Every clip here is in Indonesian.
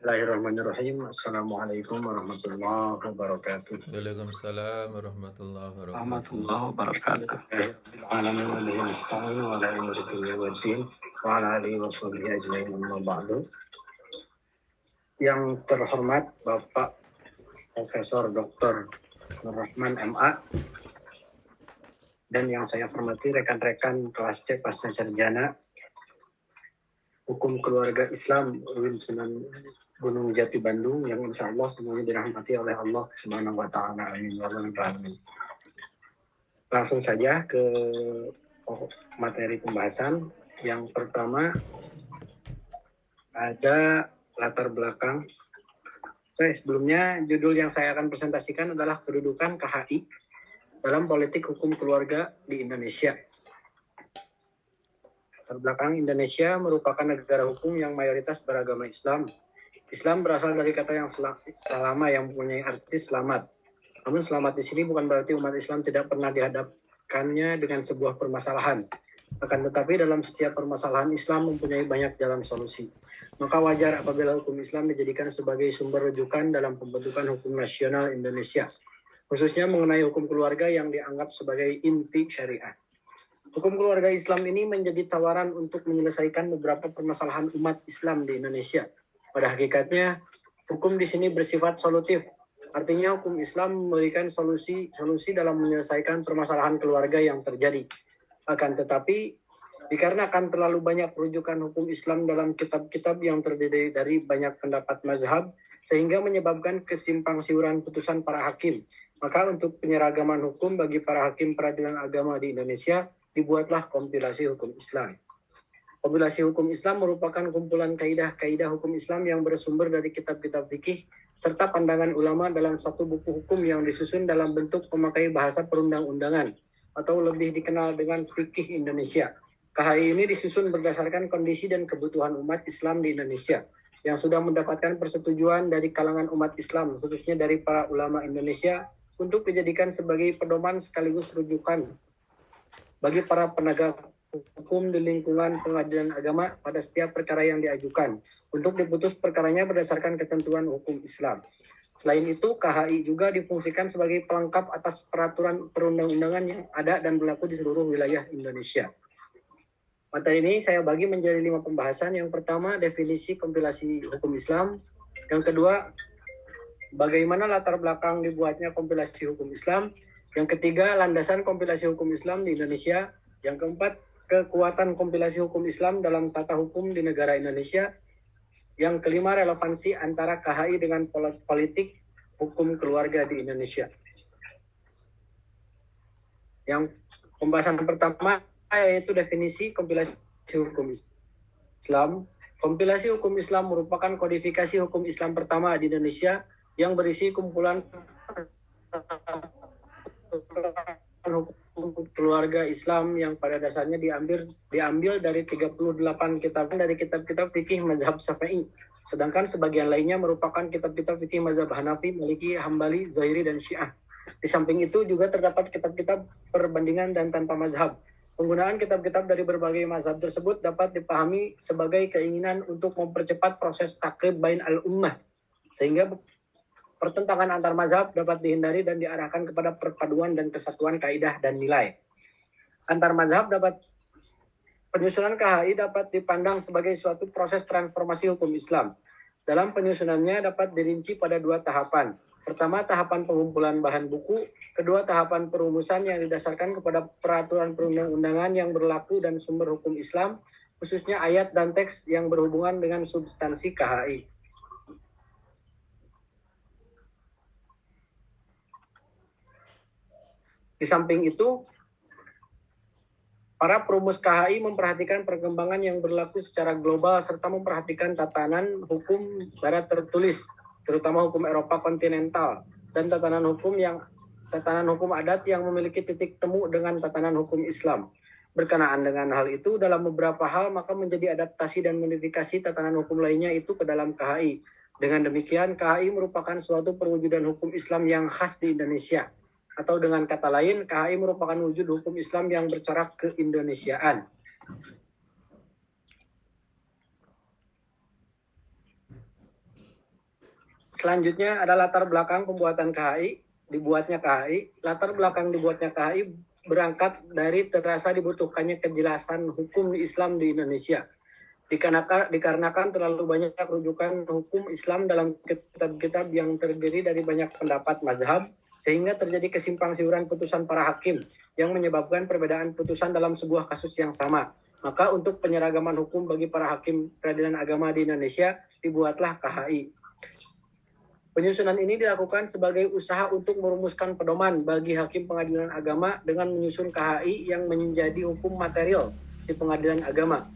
Bismillahirrahmanirrahim. Assalamualaikum warahmatullahi wabarakatuh. Waalaikumsalam warahmatullahi wabarakatuh. Warahmatullahi wabarakatuh. Alamin wa bihi nasta'in wa ala umuri dunya waddin wa ala alihi wa sahbihi ajma'in amma ba'du. Yang terhormat Bapak Profesor Dr. Nur Rahman MA dan yang saya hormati rekan-rekan kelas C pasca sarjana Hukum Keluarga Islam UIN Sunan Gunung Jati Bandung yang insya Allah semuanya dirahmati oleh Allah Subhanahu wa Ta'ala. Amin. Langsung saja ke materi pembahasan. Yang pertama ada latar belakang. Sebelumnya judul yang saya akan presentasikan adalah kedudukan KHI dalam politik hukum keluarga di Indonesia. Latar belakang Indonesia merupakan negara hukum yang mayoritas beragama Islam. Islam berasal dari kata yang salama yang mempunyai arti selamat. Namun selamat di sini bukan berarti umat Islam tidak pernah dihadapkannya dengan sebuah permasalahan. Akan tetapi dalam setiap permasalahan Islam mempunyai banyak jalan solusi. Maka wajar apabila hukum Islam dijadikan sebagai sumber rujukan dalam pembentukan hukum nasional Indonesia, khususnya mengenai hukum keluarga yang dianggap sebagai inti syariat. Hukum keluarga Islam ini menjadi tawaran untuk menyelesaikan beberapa permasalahan umat Islam di Indonesia. Pada hakikatnya, hukum di sini bersifat solutif. Artinya hukum Islam memberikan solusi dalam menyelesaikan permasalahan keluarga yang terjadi. Akan tetapi, dikarenakan terlalu banyak rujukan hukum Islam dalam kitab-kitab yang terdiri dari banyak pendapat mazhab, sehingga menyebabkan kesimpang siuran putusan para hakim. Maka untuk penyeragaman hukum bagi para hakim peradilan agama di Indonesia, dibuatlah kompilasi hukum Islam. Kompilasi hukum Islam merupakan kumpulan kaidah-kaidah hukum Islam yang bersumber dari kitab-kitab fikih serta pandangan ulama dalam satu buku hukum yang disusun dalam bentuk memakai bahasa perundang-undangan atau lebih dikenal dengan fikih Indonesia. KHI ini disusun berdasarkan kondisi dan kebutuhan umat Islam di Indonesia yang sudah mendapatkan persetujuan dari kalangan umat Islam, khususnya dari para ulama Indonesia, untuk dijadikan sebagai pedoman sekaligus rujukan bagi para penegak hukum di lingkungan pengadilan agama pada setiap perkara yang diajukan untuk diputus perkaranya berdasarkan ketentuan hukum Islam. Selain itu, KHI juga difungsikan sebagai pelengkap atas peraturan perundang-undangan yang ada dan berlaku di seluruh wilayah Indonesia. Materi ini saya bagi menjadi 5 pembahasan. Yang pertama, definisi kompilasi hukum Islam. Yang kedua, bagaimana latar belakang dibuatnya kompilasi hukum Islam. Yang ketiga, landasan kompilasi hukum Islam di Indonesia. Yang keempat, kekuatan kompilasi hukum Islam dalam tata hukum di negara Indonesia. Yang kelima, relevansi antara KHI dengan politik hukum keluarga di Indonesia. Yang pembahasan pertama yaitu definisi kompilasi hukum Islam. Kompilasi hukum Islam merupakan kodifikasi hukum Islam pertama di Indonesia yang berisi kumpulan hukum keluarga Islam yang pada dasarnya diambil dari 38 kitab dari kitab-kitab fikih mazhab Syafi'i. Sedangkan sebagian lainnya merupakan kitab-kitab fikih mazhab Hanafi, Maliki, Hambali, Zahiri, dan Syiah. Di samping itu juga terdapat kitab-kitab perbandingan dan tanpa mazhab. Penggunaan kitab-kitab dari berbagai mazhab tersebut dapat dipahami sebagai keinginan untuk mempercepat proses takrib bain al-ummah, sehingga pertentangan antar mazhab dapat dihindari dan diarahkan kepada perpaduan dan kesatuan kaidah dan nilai. Antar mazhab penyusunan KHI dapat dipandang sebagai suatu proses transformasi hukum Islam. Dalam penyusunannya dapat dirinci pada 2 tahapan. Pertama, tahapan pengumpulan bahan buku. Kedua, tahapan perumusan yang didasarkan kepada peraturan perundang-undangan yang berlaku dan sumber hukum Islam, khususnya ayat dan teks yang berhubungan dengan substansi KHI. Di samping itu, para perumus KHI memperhatikan perkembangan yang berlaku secara global serta memperhatikan tatanan hukum barat tertulis, terutama hukum Eropa kontinental, dan tatanan hukum adat yang memiliki titik temu dengan tatanan hukum Islam. Berkenaan dengan hal itu, dalam beberapa hal maka menjadi adaptasi dan modifikasi tatanan hukum lainnya itu ke dalam KHI. Dengan demikian, KHI merupakan suatu perwujudan hukum Islam yang khas di Indonesia. Atau dengan kata lain, KHI merupakan wujud hukum Islam yang bercorak keindonesiaan. Selanjutnya ada latar belakang pembuatan KHI, dibuatnya KHI. Latar belakang dibuatnya KHI berangkat dari terasa dibutuhkannya kejelasan hukum Islam di Indonesia. Dikarenakan terlalu banyak rujukan hukum Islam dalam kitab-kitab yang terdiri dari banyak pendapat mazhab, sehingga terjadi kesimpang siuran putusan para hakim yang menyebabkan perbedaan putusan dalam sebuah kasus yang sama. Maka untuk penyeragaman hukum bagi para hakim peradilan agama di Indonesia, dibuatlah KHI. Penyusunan ini dilakukan sebagai usaha untuk merumuskan pedoman bagi hakim pengadilan agama dengan menyusun KHI yang menjadi hukum material di pengadilan agama.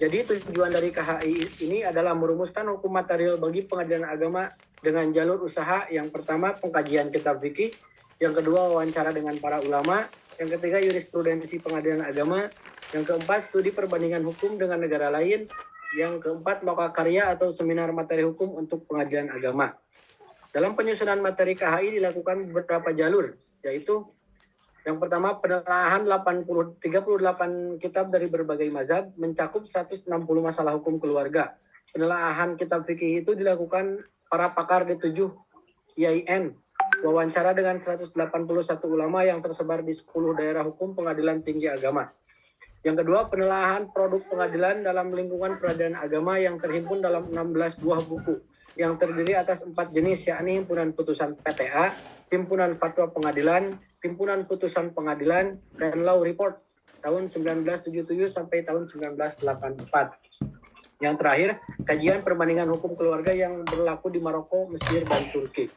Jadi tujuan dari KHI ini adalah merumuskan hukum material bagi pengadilan agama dengan jalur usaha. Yang pertama, pengkajian kitab fikih. Yang kedua, wawancara dengan para ulama. Yang ketiga, jurisprudensi pengadilan agama. Yang keempat, studi perbandingan hukum dengan negara lain. Yang keempat, lokakarya atau seminar materi hukum untuk pengadilan agama. Dalam penyusunan materi KHI dilakukan beberapa jalur, yaitu yang pertama, penelaahan 38 kitab dari berbagai mazhab mencakup 160 masalah hukum keluarga. Penelaahan kitab fikih itu dilakukan para pakar di 7 IAIN. Wawancara dengan 181 ulama yang tersebar di 10 daerah hukum pengadilan tinggi agama. Yang kedua, penelaahan produk pengadilan dalam lingkungan peradilan agama yang terhimpun dalam 16 buah buku yang terdiri atas 4 jenis, yakni himpunan putusan PTA, himpunan fatwa pengadilan, himpunan putusan pengadilan, dan law report tahun 1977 sampai tahun 1984. Yang terakhir, kajian perbandingan hukum keluarga yang berlaku di Maroko, Mesir, dan Turki.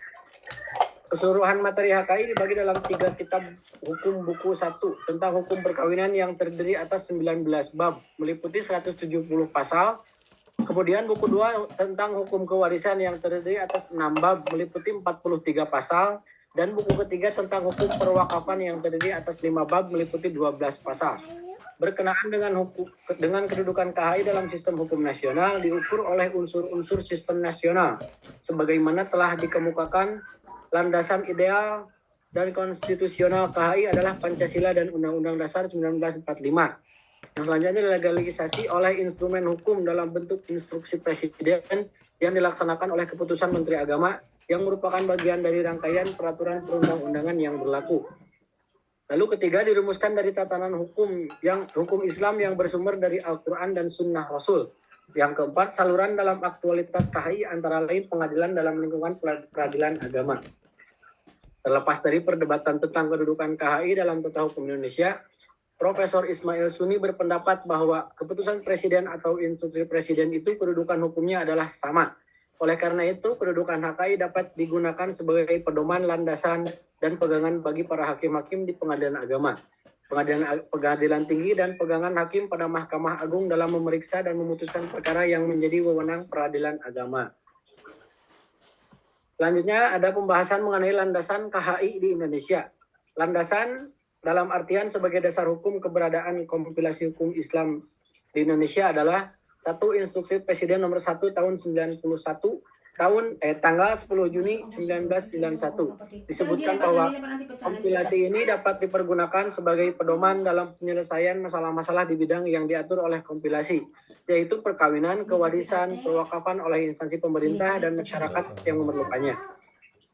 Keseluruhan materi HKI dibagi dalam 3 kitab hukum. Buku 1 tentang hukum perkawinan yang terdiri atas 19 bab, meliputi 170 pasal. Kemudian buku 2 tentang hukum kewarisan yang terdiri atas 6 bab, meliputi 43 pasal. Dan buku ketiga tentang hukum perwakafan yang terdiri atas 5 bab, meliputi 12 pasal. Berkenaan dengan kedudukan KHI dalam sistem hukum nasional diukur oleh unsur-unsur sistem nasional, sebagaimana telah dikemukakan. Landasan ideal dan konstitusional KHI adalah Pancasila dan Undang-Undang Dasar 1945. Yang selanjutnya legalisasi oleh instrumen hukum dalam bentuk instruksi presiden yang dilaksanakan oleh keputusan Menteri Agama yang merupakan bagian dari rangkaian peraturan perundang-undangan yang berlaku. Lalu ketiga, dirumuskan dari tatanan hukum Islam yang bersumber dari Al-Quran dan Sunnah Rasul. Yang keempat, saluran dalam aktualitas KHI antara lain pengadilan dalam lingkungan peradilan agama. Terlepas dari perdebatan tentang kedudukan KHI dalam tata hukum Indonesia, Profesor Ismail Suni berpendapat bahwa keputusan presiden atau instruksi presiden itu kedudukan hukumnya adalah sama. Oleh karena itu, kedudukan HKI dapat digunakan sebagai pedoman, landasan, dan pegangan bagi para hakim-hakim di pengadilan agama, pengadilan tinggi, dan pegangan hakim pada Mahkamah Agung dalam memeriksa dan memutuskan perkara yang menjadi wewenang peradilan agama. Selanjutnya ada pembahasan mengenai landasan KHI di Indonesia. Landasan dalam artian sebagai dasar hukum keberadaan kompilasi hukum Islam di Indonesia adalah 1. Instruksi Presiden nomor 1 tahun 91 tanggal 10 Juni 1991. Disebutkan bahwa kompilasi ini dapat dipergunakan sebagai pedoman dalam penyelesaian masalah-masalah di bidang yang diatur oleh kompilasi, yaitu perkawinan, kewarisan, perwakafan oleh instansi pemerintah dan masyarakat yang memerlukannya.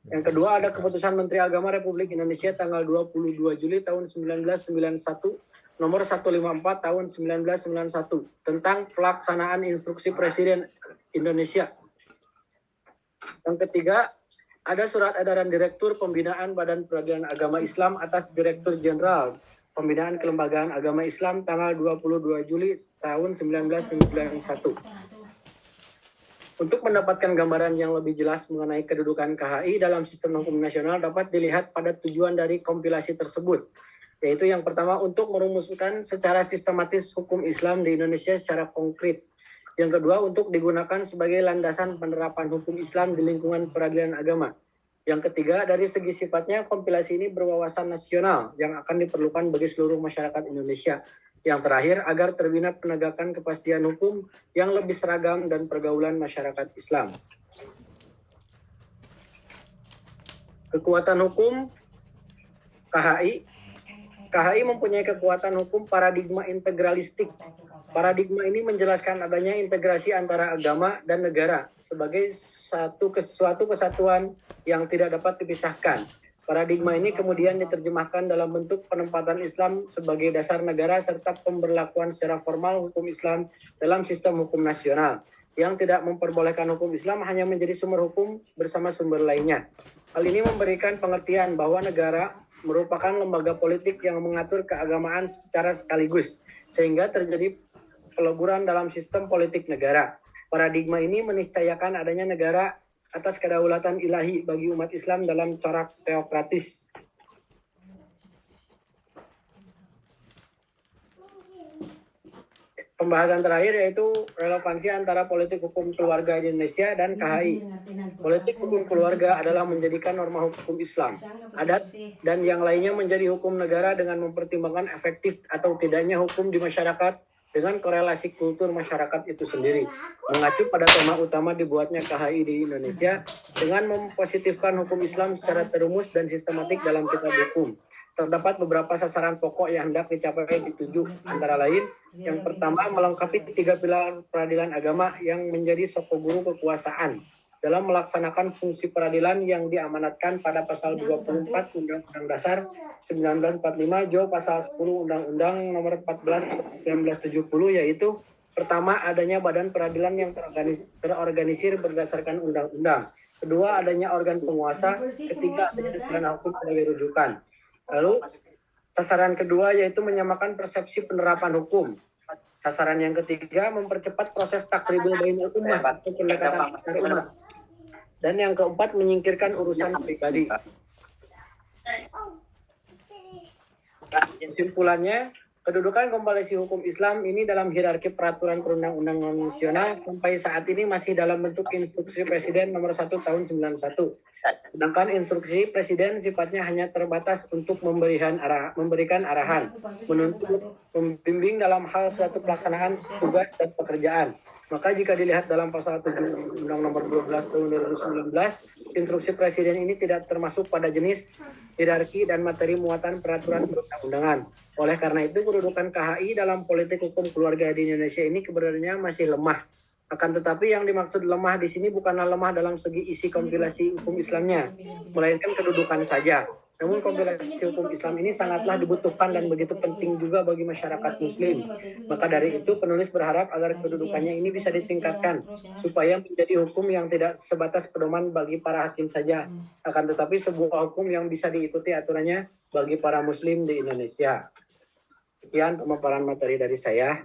Yang kedua, ada Keputusan Menteri Agama Republik Indonesia tanggal 22 Juli tahun 1991 nomor 154 tahun 1991 tentang pelaksanaan instruksi Presiden Indonesia. Yang ketiga, ada Surat Edaran Direktur Pembinaan Badan Peradilan Agama Islam atas Direktur Jenderal Pembinaan Kelembagaan Agama Islam tanggal 22 Juli tahun 1991. Untuk mendapatkan gambaran yang lebih jelas mengenai kedudukan KHI dalam sistem hukum nasional dapat dilihat pada tujuan dari kompilasi tersebut, yaitu yang pertama, untuk merumuskan secara sistematis hukum Islam di Indonesia secara konkret. Yang kedua, untuk digunakan sebagai landasan penerapan hukum Islam di lingkungan peradilan agama. Yang ketiga, dari segi sifatnya, kompilasi ini berwawasan nasional yang akan diperlukan bagi seluruh masyarakat Indonesia. Yang terakhir, agar terbina penegakan kepastian hukum yang lebih seragam dan pergaulan masyarakat Islam. Kekuatan hukum KHI. KHI mempunyai kekuatan hukum paradigma integralistik Paradigma ini menjelaskan adanya integrasi antara agama dan negara sebagai suatu kesatuan yang tidak dapat dipisahkan. Paradigma ini kemudian diterjemahkan dalam bentuk penempatan Islam sebagai dasar negara serta pemberlakuan secara formal hukum Islam dalam sistem hukum nasional, yang tidak memperbolehkan hukum Islam hanya menjadi sumber hukum bersama sumber lainnya. Hal ini memberikan pengertian bahwa negara merupakan lembaga politik yang mengatur keagamaan secara sekaligus, sehingga terjadi peleburan dalam sistem politik negara. Paradigma ini meniscayakan adanya negara atas kedaulatan ilahi bagi umat Islam dalam corak teokratis. Pembahasan terakhir yaitu relevansi antara politik hukum keluarga di Indonesia dan KHI. Politik hukum keluarga adalah menjadikan norma hukum Islam, adat, dan yang lainnya menjadi hukum negara dengan mempertimbangkan efektif atau tidaknya hukum di masyarakat dengan korelasi kultur masyarakat itu sendiri. Mengacu pada tema utama dibuatnya KHI di Indonesia dengan mempositifkan hukum Islam secara terumus dan sistematik dalam kitab hukum. Terdapat beberapa sasaran pokok yang hendak dicapai dituju, antara lain, yang pertama melengkapi 3 pilar peradilan agama yang menjadi sokoguru kekuasaan dalam melaksanakan fungsi peradilan yang diamanatkan pada pasal 24 Undang-Undang Dasar 1945 Jo pasal 10 Undang-Undang Nomor 14 1970, yaitu pertama adanya badan peradilan yang terorganisir berdasarkan undang-undang. Kedua, adanya organ penguasa. Ketiga, adanya sarana hukum sebagai rujukan. Lalu sasaran kedua yaitu menyamakan persepsi penerapan hukum. Sasaran yang ketiga mempercepat proses takribul bainal ummah atau pendekatan antar umat. Dan yang keempat menyingkirkan urusan pribadi. Kesimpulannya, kedudukan kompilasi hukum Islam ini dalam hierarki peraturan perundang-undangan nasional sampai saat ini masih dalam bentuk instruksi Presiden nomor 1 tahun 91. Sedangkan instruksi Presiden sifatnya hanya terbatas untuk memberikan arahan, menuntut, membimbing dalam hal suatu pelaksanaan tugas dan pekerjaan. Maka jika dilihat dalam pasal 7 Undang Nomor 12 Tahun 2019, instruksi Presiden ini tidak termasuk pada jenis, hierarki, dan materi muatan peraturan perundang-undangan. Oleh karena itu, kedudukan KHI dalam politik hukum keluarga di Indonesia ini keberadaannya masih lemah. Akan tetapi yang dimaksud lemah di sini bukanlah lemah dalam segi isi kompilasi hukum Islamnya, melainkan kedudukan saja. Namun kompilasi hukum Islam ini sangatlah dibutuhkan dan begitu penting juga bagi masyarakat Muslim. Maka dari itu penulis berharap agar kedudukannya ini bisa ditingkatkan supaya menjadi hukum yang tidak sebatas pedoman bagi para hakim saja, akan tetapi sebuah hukum yang bisa diikuti aturannya bagi para Muslim di Indonesia. Sekian pemaparan materi dari saya.